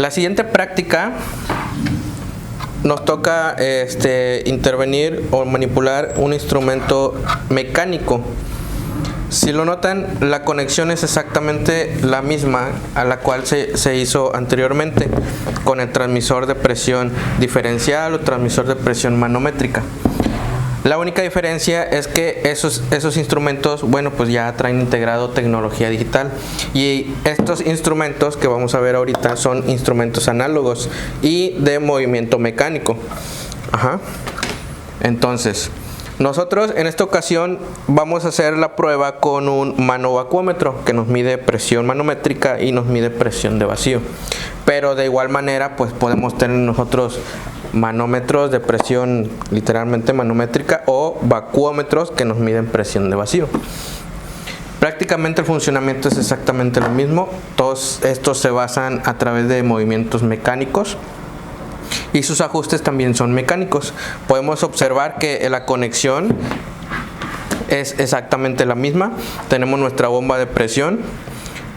La siguiente práctica nos toca intervenir o manipular un instrumento mecánico. Si lo notan, la conexión es exactamente la misma a la cual se hizo anteriormente con el transmisor de presión diferencial o transmisor de presión manométrica. La única diferencia es que esos instrumentos, bueno, pues ya traen integrado tecnología digital, y estos instrumentos que vamos a ver ahorita son instrumentos análogos y de movimiento mecánico. Entonces, nosotros en esta ocasión vamos a hacer la prueba con un manovacuómetro que nos mide presión manométrica y nos mide presión de vacío. Pero de igual manera, pues podemos tener nosotros manómetros de presión literalmente manométrica o vacuómetros que nos miden presión de vacío. Prácticamente el funcionamiento es exactamente lo mismo. Todos estos se basan a través de movimientos mecánicos y sus ajustes también son mecánicos. Podemos observar que la conexión es exactamente la misma. Tenemos nuestra bomba de presión,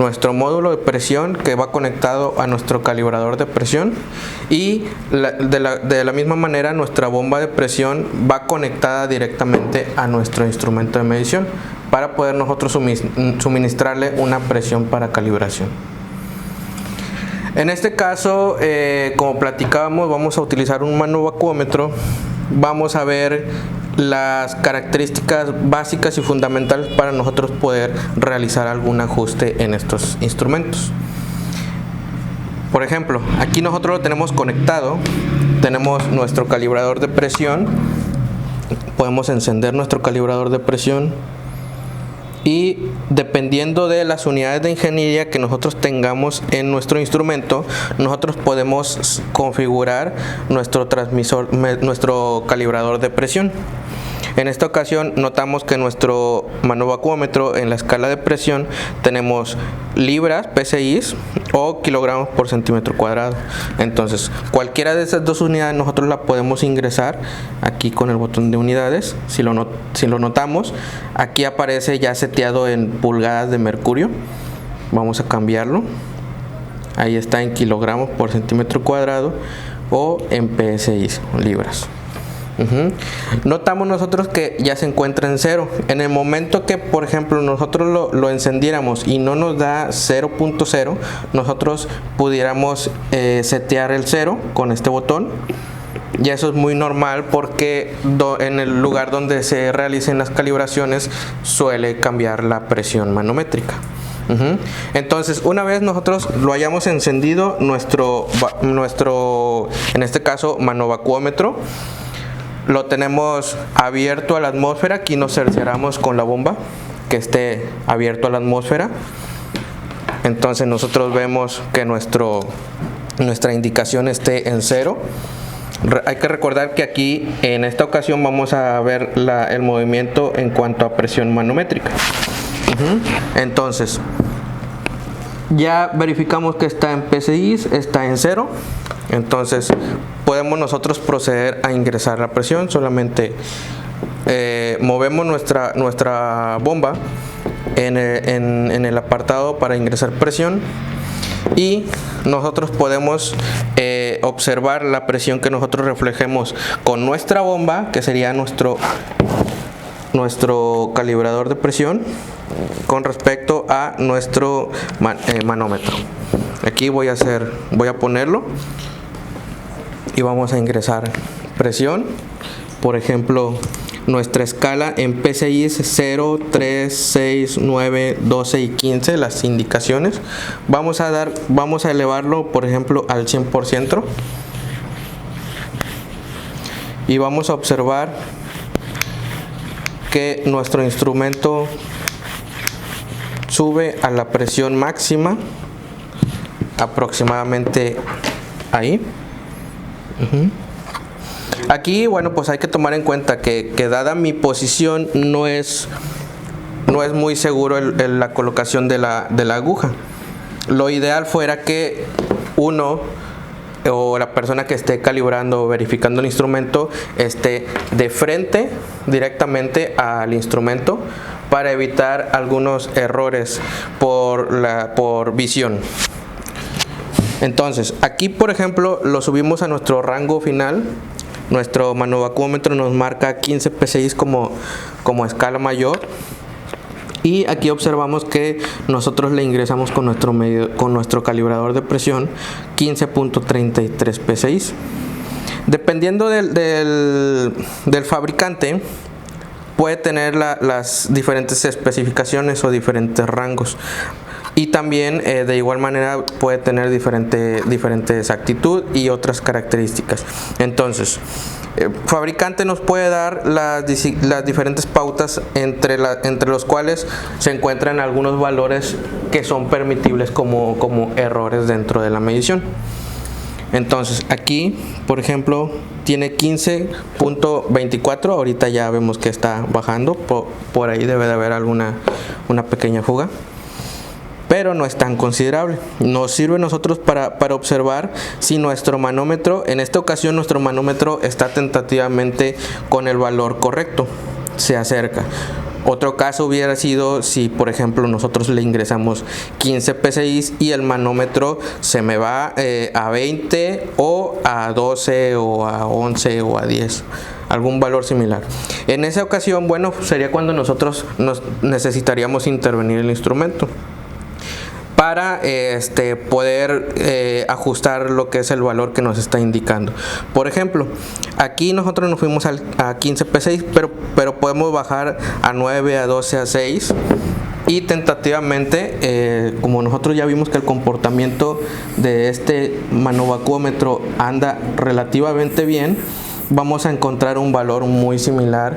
nuestro módulo de presión que va conectado a nuestro calibrador de presión, y de la misma manera nuestra bomba de presión va conectada directamente a nuestro instrumento de medición para poder nosotros suministrarle una presión para calibración. En este caso, como platicábamos, vamos a utilizar un manovacuómetro. Vamos a ver las características básicas y fundamentales para nosotros poder realizar algún ajuste en estos instrumentos. Por ejemplo, aquí nosotros lo tenemos conectado, tenemos nuestro calibrador de presión, podemos encender nuestro calibrador de presión, y dependiendo de las unidades de ingeniería que nosotros tengamos en nuestro instrumento, nosotros podemos configurar nuestro calibrador de presión. En esta ocasión notamos que nuestro manovacuómetro, en la escala de presión tenemos libras, PSI, o kilogramos por centímetro cuadrado. Entonces cualquiera de esas dos unidades nosotros la podemos ingresar aquí con el botón de unidades. Si lo notamos, aquí aparece ya seteado en pulgadas de mercurio. Vamos a cambiarlo. Ahí está en kilogramos por centímetro cuadrado o en PSI, libras. Notamos nosotros que ya se encuentra en 0. En el momento que, por ejemplo, nosotros lo encendiéramos y no nos da 0.0, nosotros pudiéramos setear el 0 con este botón. Y eso es muy normal porque en el lugar donde se realicen las calibraciones suele cambiar la presión manométrica. Entonces, una vez nosotros lo hayamos encendido, nuestro en este caso manovacuómetro, lo tenemos abierto a la atmósfera. Aquí nos cercioramos con la bomba que esté abierto a la atmósfera. Entonces nosotros vemos que nuestra indicación esté en 0. Hay que recordar que aquí en esta ocasión vamos a ver el movimiento en cuanto a presión manométrica. Entonces ya verificamos que está en PSI, está en 0. Entonces podemos nosotros proceder a ingresar la presión. Solamente movemos nuestra bomba en el apartado para ingresar presión, y nosotros podemos observar la presión que nosotros reflejemos con nuestra bomba, que sería nuestro calibrador de presión, con respecto a nuestro manómetro. Aquí voy a ponerlo y vamos a ingresar presión. Por ejemplo, nuestra escala en PSI es 0, 3, 6, 9, 12 y 15, las indicaciones. Vamos a elevarlo, por ejemplo, al 100%, y vamos a observar que nuestro instrumento sube a la presión máxima, aproximadamente ahí. Aquí, bueno, pues hay que tomar en cuenta que dada mi posición no es muy seguro la colocación de la aguja. Lo ideal fuera que uno o la persona que esté calibrando o verificando el instrumento esté de frente directamente al instrumento para evitar algunos errores por visión. Entonces, aquí por ejemplo lo subimos a nuestro rango final. Nuestro manovacuómetro nos marca 15 PSI como escala mayor. Y aquí observamos que nosotros le ingresamos con nuestro calibrador de presión 15.33 PSI. Dependiendo del fabricante, puede tener las diferentes especificaciones o diferentes rangos. Y también de igual manera puede tener diferente exactitud y otras características. Entonces, el fabricante nos puede dar las diferentes pautas entre los cuales se encuentran algunos valores que son permitibles como errores dentro de la medición. Entonces aquí por ejemplo tiene 15.24, ahorita ya vemos que está bajando, por ahí debe de haber una pequeña fuga, pero no es tan considerable. Nos sirve a nosotros para observar si nuestro manómetro, en esta ocasión nuestro manómetro está tentativamente con el valor correcto, se acerca. Otro caso hubiera sido si por ejemplo nosotros le ingresamos 15 PSI y el manómetro se me va a 20 o a 12 o a 11 o a 10, algún valor similar. En esa ocasión, bueno, sería cuando nosotros necesitaríamos intervenir el instrumento para poder ajustar lo que es el valor que nos está indicando. Por ejemplo, aquí nosotros nos fuimos a 15 PSI, pero podemos bajar a 9, a 12, a 6. Y tentativamente, como nosotros ya vimos que el comportamiento de este manovacuómetro anda relativamente bien, vamos a encontrar un valor muy similar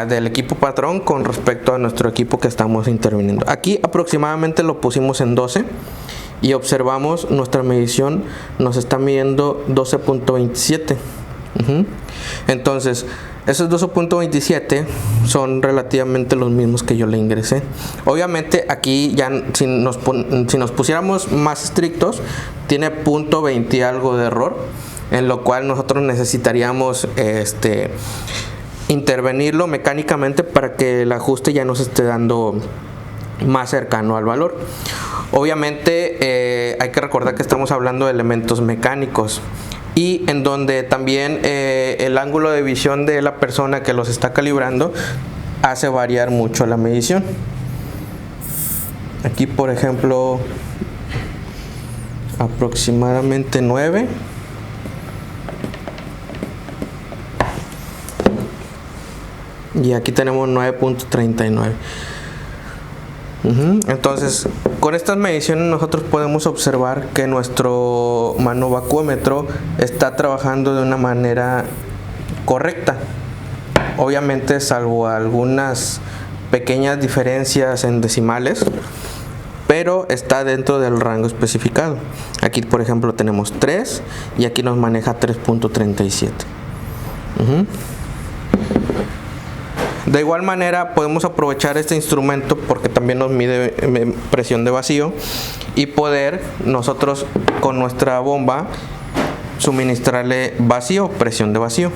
del equipo patrón con respecto a nuestro equipo que estamos interviniendo. Aquí aproximadamente lo pusimos en 12 y observamos nuestra medición nos está midiendo 12.27. Entonces esos 12.27 son relativamente los mismos que yo le ingresé. Obviamente aquí ya si nos pusiéramos más estrictos, tiene .20 algo de error, en lo cual nosotros necesitaríamos intervenirlo mecánicamente para que el ajuste ya nos esté dando más cercano al valor. Obviamente hay que recordar que estamos hablando de elementos mecánicos y en donde también el ángulo de visión de la persona que los está calibrando hace variar mucho la medición. Aquí por ejemplo aproximadamente 9. Y aquí tenemos 9.39. Entonces, con estas mediciones nosotros podemos observar que nuestro manovacuómetro está trabajando de una manera correcta. Obviamente, salvo algunas pequeñas diferencias en decimales, pero está dentro del rango especificado. Aquí, por ejemplo, tenemos 3 y aquí nos maneja 3.37. De igual manera podemos aprovechar este instrumento porque también nos mide presión de vacío y poder nosotros con nuestra bomba suministrarle vacío, presión de vacío,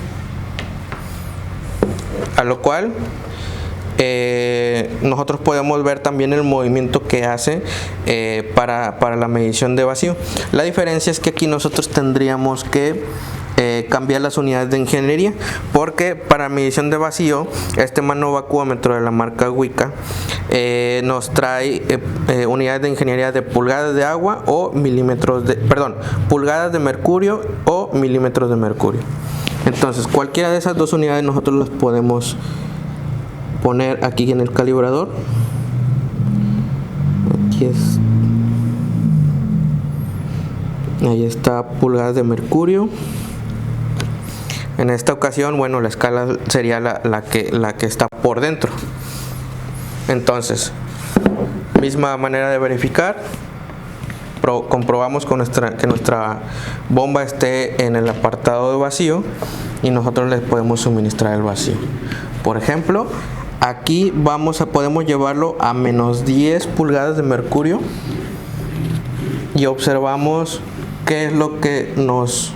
a lo cual nosotros podemos ver también el movimiento que hace para la medición de vacío. La diferencia es que aquí nosotros tendríamos que cambiar las unidades de ingeniería, porque para medición de vacío este manovacuómetro de la marca Wika nos trae unidades de ingeniería de pulgadas de agua o pulgadas de mercurio o milímetros de mercurio. Entonces cualquiera de esas dos unidades nosotros las podemos poner aquí en el calibrador. Ahí está, pulgadas de mercurio. En esta ocasión, bueno, la escala sería la que está por dentro. Entonces, misma manera de verificar. Comprobamos que nuestra bomba esté en el apartado de vacío y nosotros les podemos suministrar el vacío. Por ejemplo, aquí podemos llevarlo a menos 10 pulgadas de mercurio y observamos qué es lo que nos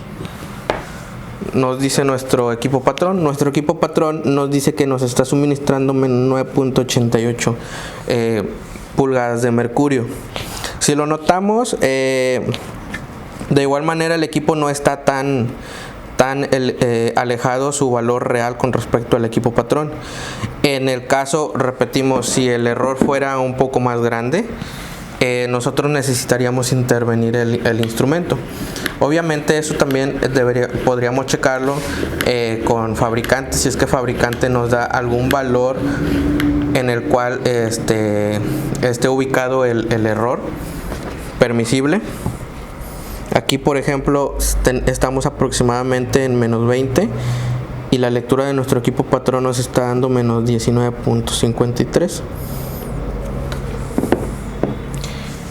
dice nuestro equipo patrón. Nuestro equipo patrón nos dice que nos está suministrando menos 9.88 pulgadas de mercurio. Si lo notamos, De igual manera el equipo no está tan alejado su valor real con respecto al equipo patrón. En el caso, repetimos, si el error fuera un poco más grande, nosotros necesitaríamos intervenir el instrumento. Obviamente eso también podríamos checarlo con fabricante, si es que fabricante nos da algún valor en el cual esté ubicado el error permisible. Aquí, por ejemplo, estamos aproximadamente en menos 20 y la lectura de nuestro equipo patrón nos está dando menos 19.53.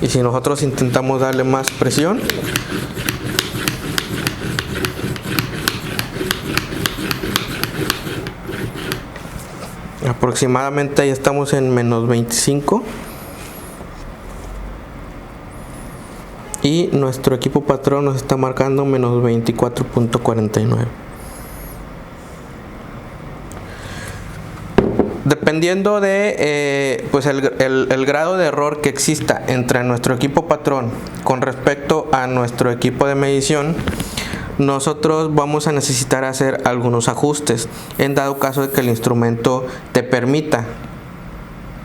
Y si nosotros intentamos darle más presión, aproximadamente ahí estamos en menos 25. Y nuestro equipo patrón nos está marcando menos 24.49. Dependiendo de pues el grado de error que exista entre nuestro equipo patrón con respecto a nuestro equipo de medición, nosotros vamos a necesitar hacer algunos ajustes en dado caso de que el instrumento te permita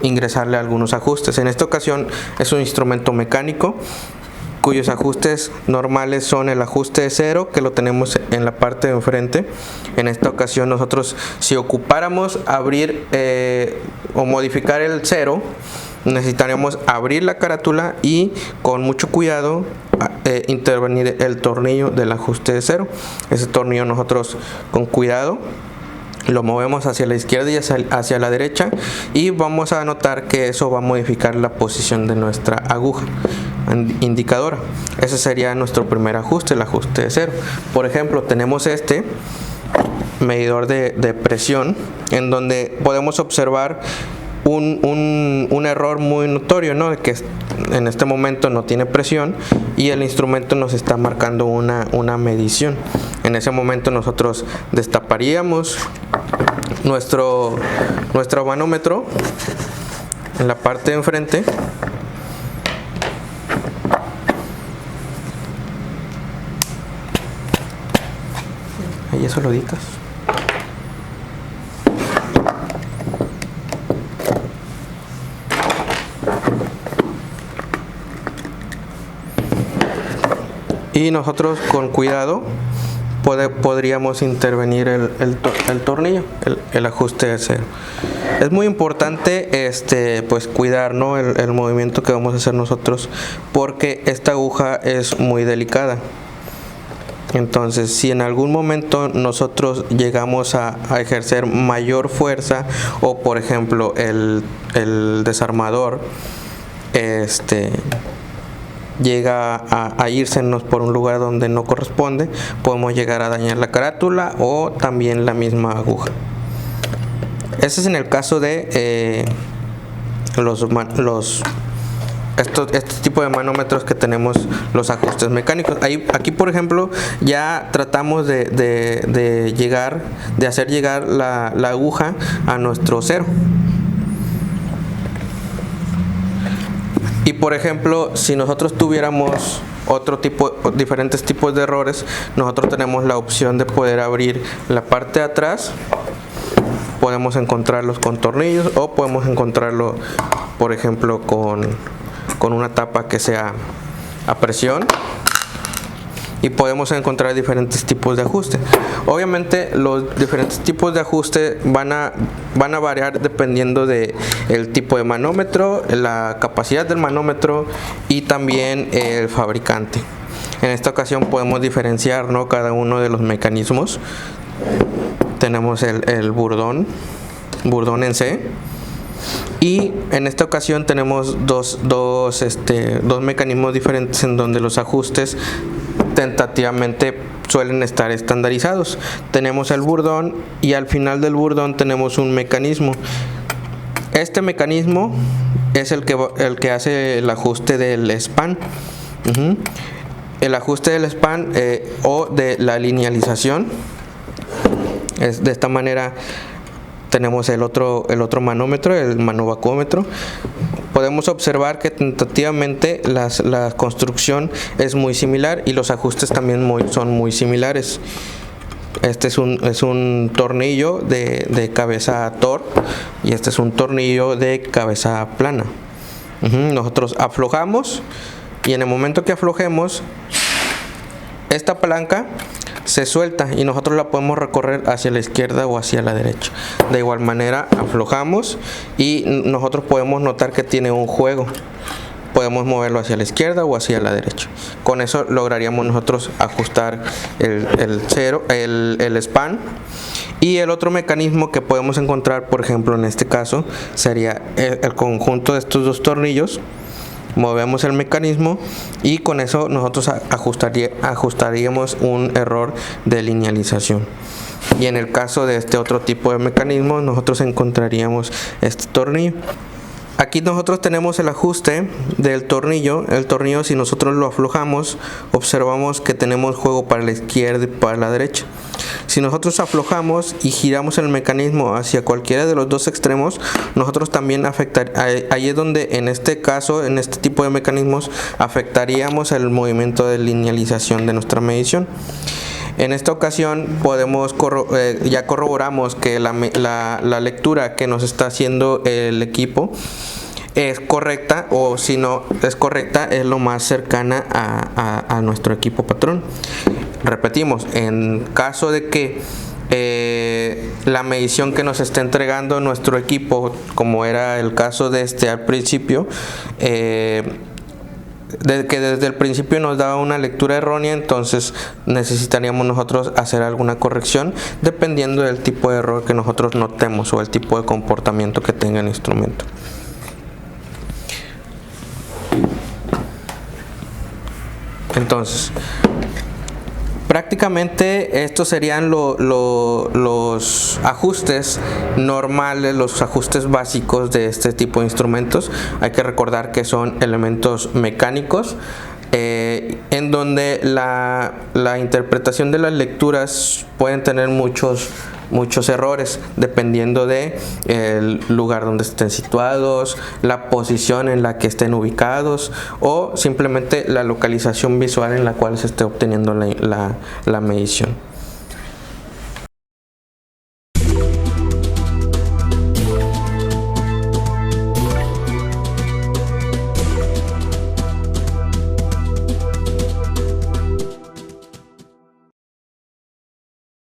ingresarle algunos ajustes. En esta ocasión es un instrumento mecánico cuyos ajustes normales son el ajuste de cero, que lo tenemos en la parte de enfrente. En esta ocasión nosotros, si ocupáramos abrir o modificar el cero, necesitaríamos abrir la carátula y con mucho cuidado intervenir el tornillo del ajuste de cero. Ese tornillo nosotros con cuidado lo movemos hacia la izquierda y hacia la derecha, y vamos a notar que eso va a modificar la posición de nuestra aguja indicadora. Ese sería nuestro primer ajuste, el ajuste de cero. Por ejemplo, tenemos este medidor de presión en donde podemos observar un error muy notorio, ¿no? Que en este momento no tiene presión y el instrumento nos está marcando una medición. En ese momento nosotros destaparíamos nuestro manómetro en la parte de enfrente. Ahí eso lo editas. Y nosotros con cuidado podríamos intervenir el tornillo, el ajuste de cero. Es muy importante pues cuidar, ¿no? el movimiento que vamos a hacer nosotros, porque esta aguja es muy delicada. Entonces, si en algún momento nosotros llegamos a ejercer mayor fuerza, o por ejemplo el desarmador llega a irsenos por un lugar donde no corresponde, podemos llegar a dañar la carátula o también la misma aguja. Ese es en el caso de este tipo de manómetros que tenemos los ajustes mecánicos. Aquí por ejemplo ya tratamos de hacer llegar la aguja a nuestro cero. Y por ejemplo, si nosotros tuviéramos diferentes tipos de errores, nosotros tenemos la opción de poder abrir la parte de atrás. Podemos encontrarlos con tornillos o podemos encontrarlo, por ejemplo, con una tapa que sea a presión, y podemos encontrar diferentes tipos de ajuste. Obviamente los diferentes tipos de ajuste van a variar dependiendo de el tipo de manómetro, la capacidad del manómetro y también el fabricante. En esta ocasión podemos diferenciar, ¿no?, cada uno de los mecanismos. Tenemos el burdón en C, y en esta ocasión tenemos dos mecanismos diferentes en donde los ajustes tentativamente suelen estar estandarizados. Tenemos el burdón y al final del burdón tenemos un mecanismo. Este mecanismo es el que hace el ajuste del span. El ajuste del span o de la linealización. De esta manera tenemos el otro manómetro, el manovacuómetro. podemos observar que tentativamente la construcción es muy similar y los ajustes también son muy similares. Este es un tornillo de cabeza Tor y este es un tornillo de cabeza plana. Nosotros aflojamos y en el momento que aflojemos, esta palanca se suelta y nosotros la podemos recorrer hacia la izquierda o hacia la derecha. De igual manera aflojamos y nosotros podemos notar que tiene un juego. Podemos moverlo hacia la izquierda o hacia la derecha. Con eso lograríamos nosotros ajustar el span. Y el otro mecanismo que podemos encontrar, por ejemplo en este caso, sería el conjunto de estos dos tornillos. Movemos el mecanismo y con eso nosotros ajustaríamos un error de linealización. Y en el caso de este otro tipo de mecanismo, nosotros encontraríamos este tornillo. Aquí nosotros tenemos el ajuste del tornillo. El tornillo, si nosotros lo aflojamos, observamos que tenemos juego para la izquierda y para la derecha. Si nosotros aflojamos y giramos el mecanismo hacia cualquiera de los dos extremos, nosotros también ahí es donde en este caso, en este tipo de mecanismos, afectaríamos el movimiento de linealización de nuestra medición. En esta ocasión ya corroboramos que la lectura que nos está haciendo el equipo es correcta, o si no es correcta, es lo más cercana a nuestro equipo patrón. Repetimos, en caso de que la medición que nos está entregando nuestro equipo, como era el caso de al principio, que desde el principio nos daba una lectura errónea, entonces necesitaríamos nosotros hacer alguna corrección dependiendo del tipo de error que nosotros notemos o el tipo de comportamiento que tenga el instrumento. Entonces, prácticamente estos serían los ajustes normales, los ajustes básicos de este tipo de instrumentos. Hay que recordar que son elementos mecánicos, en donde la interpretación de las lecturas pueden tener muchos errores dependiendo de el lugar donde estén situados, la posición en la que estén ubicados o simplemente la localización visual en la cual se esté obteniendo la medición.